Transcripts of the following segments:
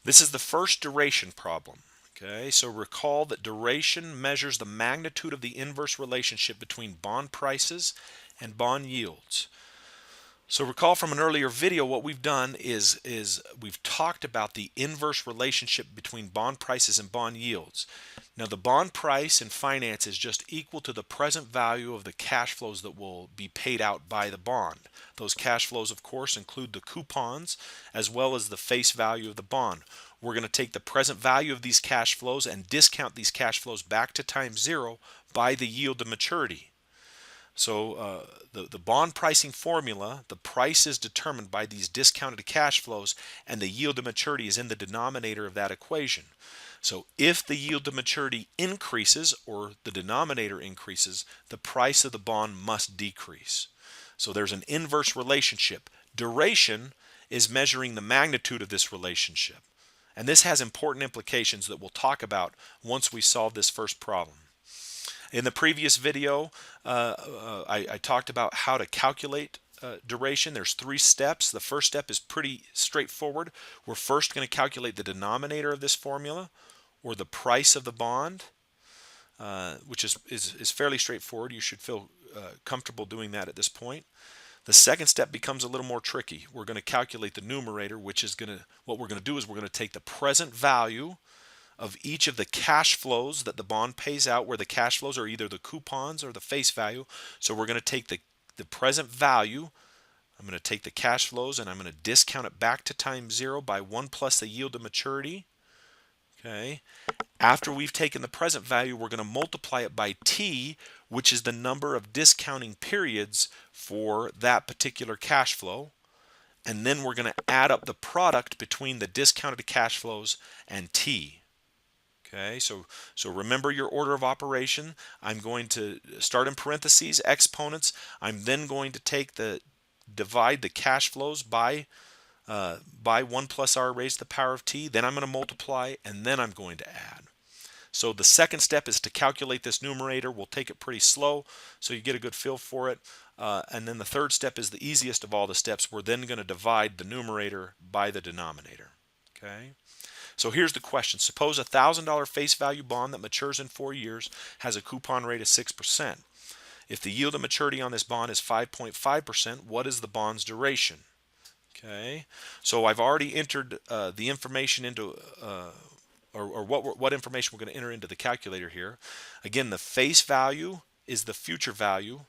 This is the first duration problem. Okay, so recall that duration measures the magnitude of the inverse relationship between bond prices and bond yields. So recall from an earlier video, what we've done is we've talked about the inverse relationship between bond prices and bond yields. Now the bond price in finance is just equal to the present value of the cash flows that will be paid out by the bond. Those cash flows, of course, include the coupons as well as the face value of the bond. We're going to take the present value of these cash flows and discount these cash flows back to time zero by the yield to maturity. So the bond pricing formula, the price is determined by these discounted cash flows, and the yield to maturity is in the denominator of that equation. So if the yield to maturity increases or the denominator increases, the price of the bond must decrease. So there's an inverse relationship. Duration is measuring the magnitude of this relationship. And this has important implications that we'll talk about once we solve this first problem. In the previous video, I talked about how to calculate duration. There's 3 steps. The first step is pretty straightforward. We're first going to calculate the denominator of this formula, or the price of the bond, which is fairly straightforward. You should feel comfortable doing that at this point. The second step becomes a little more tricky. We're going to calculate the numerator, which is what we're going to do is we're going to take the present value of each of the cash flows that the bond pays out, where the cash flows are either the coupons or the face value. So we're going to take the present value, I'm going to take the cash flows, and I'm going to discount it back to time zero by 1 plus the yield to maturity. Okay. After we've taken the present value, we're going to multiply it by t, which is the number of discounting periods for that particular cash flow. And then we're going to add up the product between the discounted cash flows and t. Okay, so remember your order of operation. I'm going to start in parentheses, exponents. I'm then going to divide the cash flows by 1 plus r raised to the power of t. Then I'm going to multiply, and then I'm going to add. So the second step is to calculate this numerator. We'll take it pretty slow so you get a good feel for it. And then the third step is the easiest of all the steps. We're then going to divide the numerator by the denominator. Okay. So here's the question. Suppose a $1,000 face value bond that matures in 4 years has a coupon rate of 6%. If the yield to maturity on this bond is 5.5%, what is the bond's duration? Okay, so I've already entered the information into, or what information we're going to enter into the calculator here. Again, the face value is the future value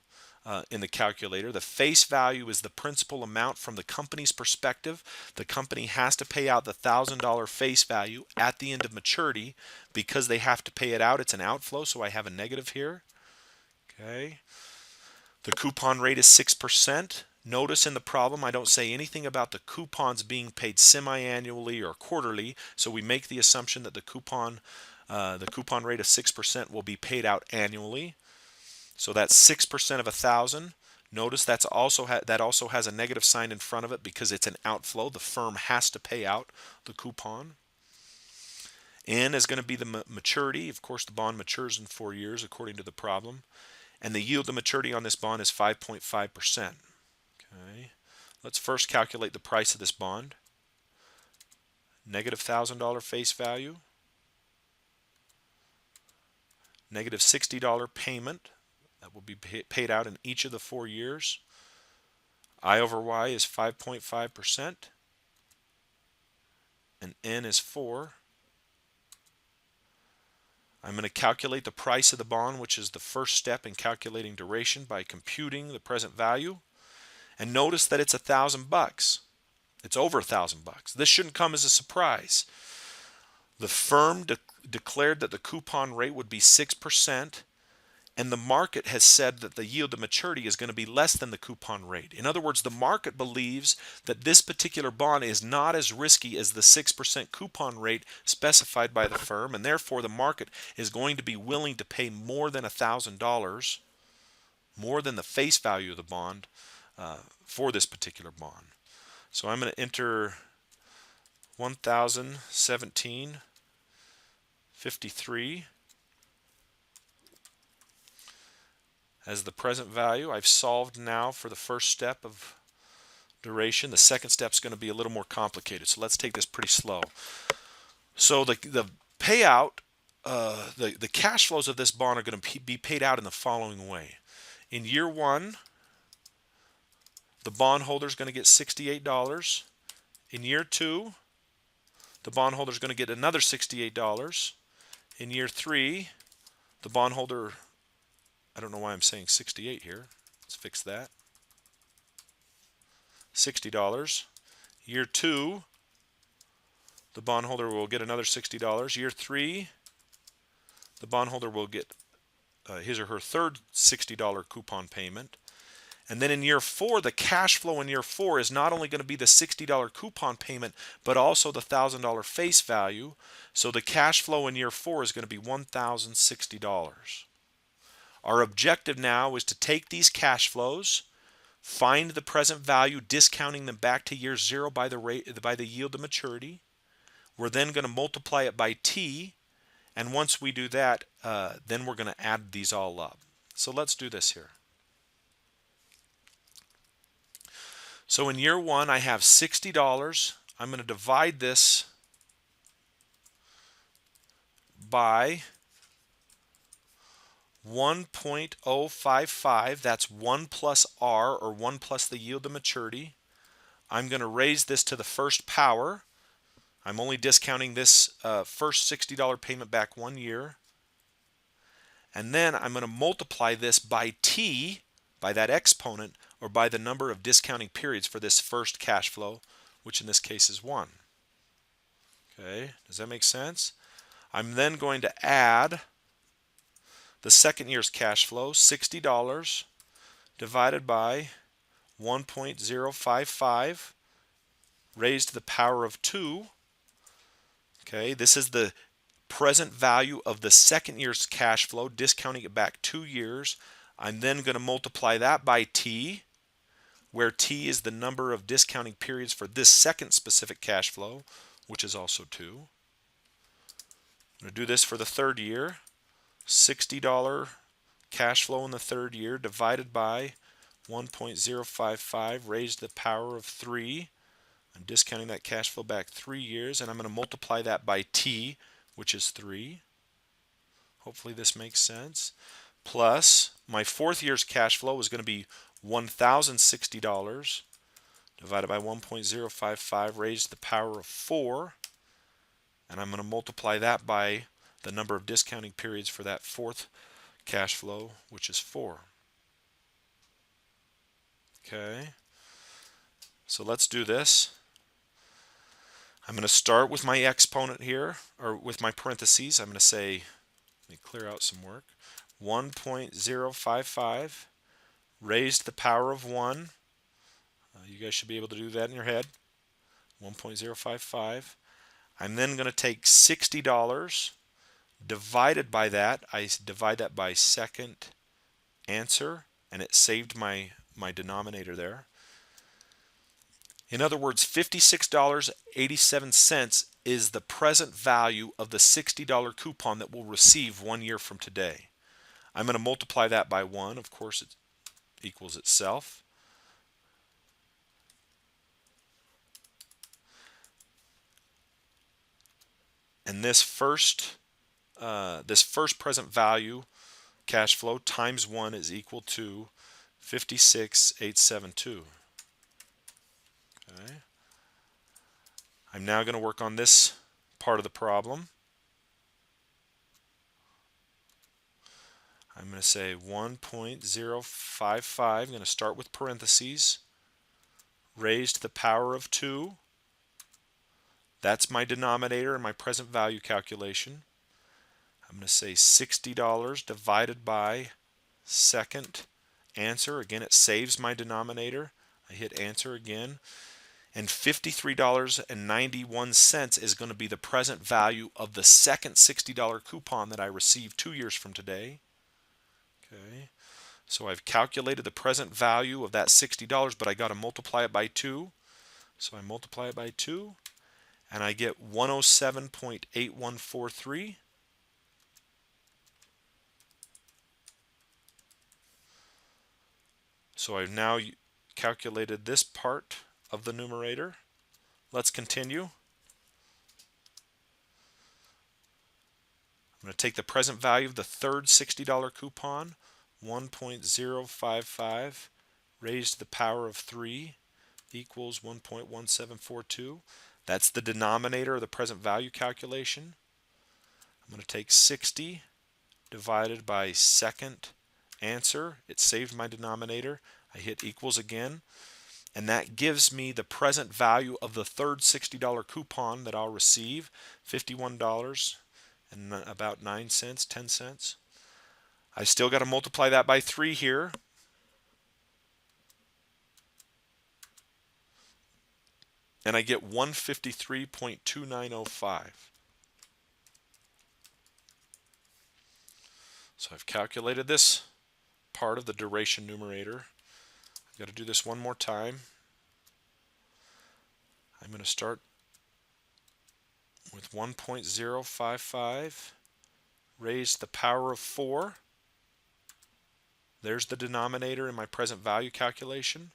in the calculator. The face value is the principal amount from the company's perspective. The company has to pay out the $1,000 face value at the end of maturity. Because they have to pay it out, it's an outflow, so I have a negative here. Okay. The coupon rate is 6%. Notice in the problem I don't say anything about the coupons being paid semi-annually or quarterly, so we make the assumption that the coupon rate of 6% will be paid out annually. So that's 6% of 1,000. Notice that also has a negative sign in front of it because it's an outflow. The firm has to pay out the coupon. N is going to be the maturity. Of course, the bond matures in 4 years according to the problem. And the yield to maturity on this bond is 5.5%. Okay. Let's first calculate the price of this bond. Negative $1,000 face value. Negative $60 payment. That will be paid out in each of the 4 years. I over Y is 5.5%. And N is 4. I'm going to calculate the price of the bond, which is the first step in calculating duration, by computing the present value. And notice that it's $1,000. It's over $1,000. This shouldn't come as a surprise. The firm declared that the coupon rate would be 6%, and the market has said that the yield to maturity is going to be less than the coupon rate. In other words, the market believes that this particular bond is not as risky as the 6% coupon rate specified by the firm, and therefore the market is going to be willing to pay more than $1,000, more than the face value of the bond, for this particular bond. So I'm going to enter 1,017.53 as the present value. I've solved now for the first step of duration. The second step is going to be a little more complicated, so let's take this pretty slow. So the payout, the cash flows of this bond are going to be paid out in the following way. In year one, the bondholder is going to get $68. In year two, the bondholder is going to get another $68. In year three, the bondholder, I don't know why I'm saying 68 here. Let's fix that. $60. Year two, the bondholder will get another $60. Year three, the bondholder will get his or her third $60 coupon payment. And then in year four, the cash flow in year four is not only going to be the $60 coupon payment, but also the $1,000 face value. So the cash flow in year four is going to be $1,060. Our objective now is to take these cash flows, find the present value, discounting them back to year zero by the yield to maturity. We're then going to multiply it by t, and once we do that, then we're going to add these all up. So let's do this here. So in year one, I have $60. I'm going to divide this by 1.055. That's 1 plus R, or 1 plus the yield to maturity. I'm going to raise this to the first power. I'm only discounting this first $60 payment back 1 year. And then I'm going to multiply this by t, by that exponent, or by the number of discounting periods for this first cash flow, which in this case is 1. Okay, does that make sense? I'm then going to add the second year's cash flow, $60 divided by 1.055 raised to the power of 2. Okay, this is the present value of the second year's cash flow, discounting it back 2 years. I'm then going to multiply that by t, where t is the number of discounting periods for this second specific cash flow, which is also 2. I'm going to do this for the third year. $60 cash flow in the third year divided by 1.055 raised to the power of 3. I'm discounting that cash flow back 3 years, and I'm going to multiply that by t, which is 3. Hopefully this makes sense. Plus, my fourth year's cash flow is going to be $1,060 divided by 1.055 raised to the power of 4. And I'm going to multiply that by the number of discounting periods for that fourth cash flow, which is 4. Okay, so let's do this. I'm going to start with my exponent here, or with my parentheses. I'm going to say, let me clear out some work, 1.055 raised to the power of 1. You guys should be able to do that in your head. 1.055. I'm then going to take $60 divided by that. I divide that by second answer, and it saved my denominator there. In other words, $56.87 is the present value of the $60 coupon that we'll receive 1 year from today. I'm going to multiply that by 1. Of course, it equals itself. And this first present value cash flow times 1 is equal to 56,872. Okay. I'm now going to work on this part of the problem. I'm going to say 1.055. I'm going to start with parentheses. Raised to the power of 2. That's my denominator in my present value calculation. I'm going to say $60 divided by second answer. Again, it saves my denominator. I hit answer again. And $53.91 is going to be the present value of the second $60 coupon that I received 2 years from today. Okay, so I've calculated the present value of that $60, but I got to multiply it by 2. So I multiply it by 2, and I get 107.8143. So I've now calculated this part of the numerator. Let's continue. I'm going to take the present value of the third $60 coupon, 1.055 raised to the power of 3 equals 1.1742. That's the denominator of the present value calculation. I'm going to take 60 divided by second answer. It saved my denominator. I hit equals again, and that gives me the present value of the third $60 coupon that I'll receive, $51 and about 9 cents, 10 cents. I still got to multiply that by 3 here. And I get 153.2905. So I've calculated this part of the duration numerator. I've got to do this one more time. I'm going to start with 1.055 raised to the power of 4. There's the denominator in my present value calculation.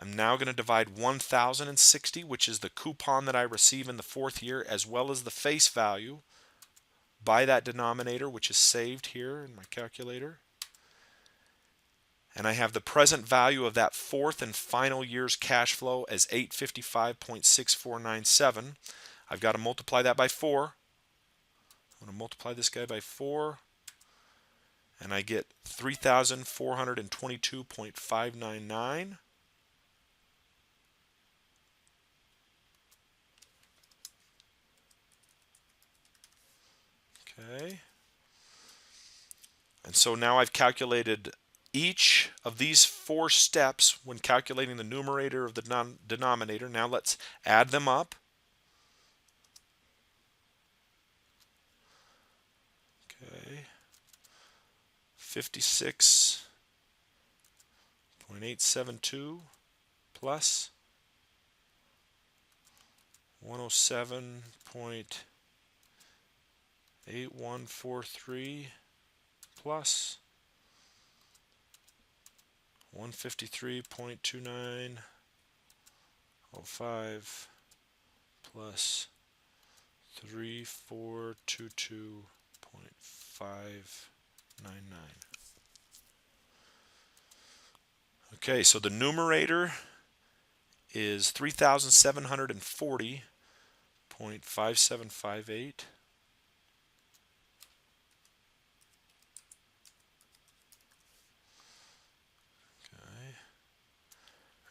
I'm now going to divide 1,060, which is the coupon that I receive in the 4th year, as well as the face value, by that denominator, which is saved here in my calculator. And I have the present value of that 4th and final year's cash flow as 855.6497. I've got to multiply that by 4. I'm going to multiply this guy by 4, and I get 3,422.599. Okay. And so now I've calculated each of these 4 steps when calculating the numerator of the denominator. Now let's add them up. Okay. 56.872 plus 107.8143 plus 153.2905 plus 3422.599. Okay, so the numerator is 3,740.5758.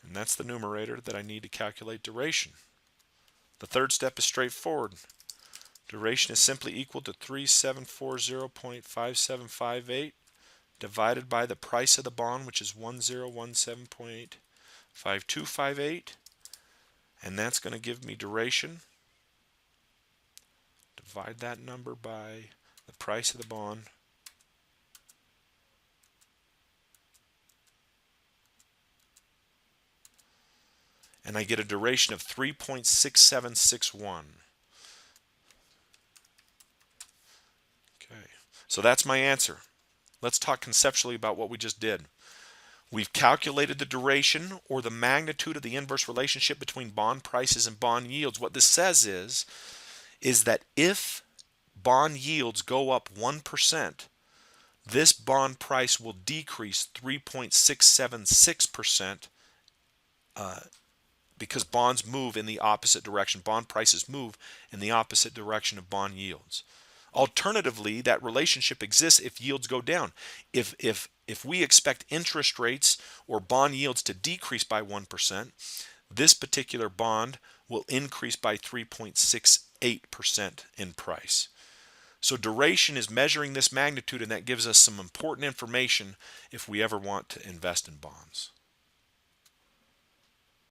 And that's the numerator that I need to calculate duration. The third step is straightforward. Duration is simply equal to 3740.5758 divided by the price of the bond, which is 1017.5258. And that's going to give me duration. Divide that number by the price of the bond. And I get a duration of 3.6761. Okay, so that's my answer. Let's talk conceptually about what we just did. We've calculated the duration, or the magnitude of the inverse relationship between bond prices and bond yields. What this says is that if bond yields go up 1%, this bond price will decrease 3.676%, because bonds move in the opposite direction. Bond prices move in the opposite direction of bond yields. Alternatively, that relationship exists if yields go down. If we expect interest rates or bond yields to decrease by 1%, this particular bond will increase by 3.68% in price. So duration is measuring this magnitude, and that gives us some important information if we ever want to invest in bonds.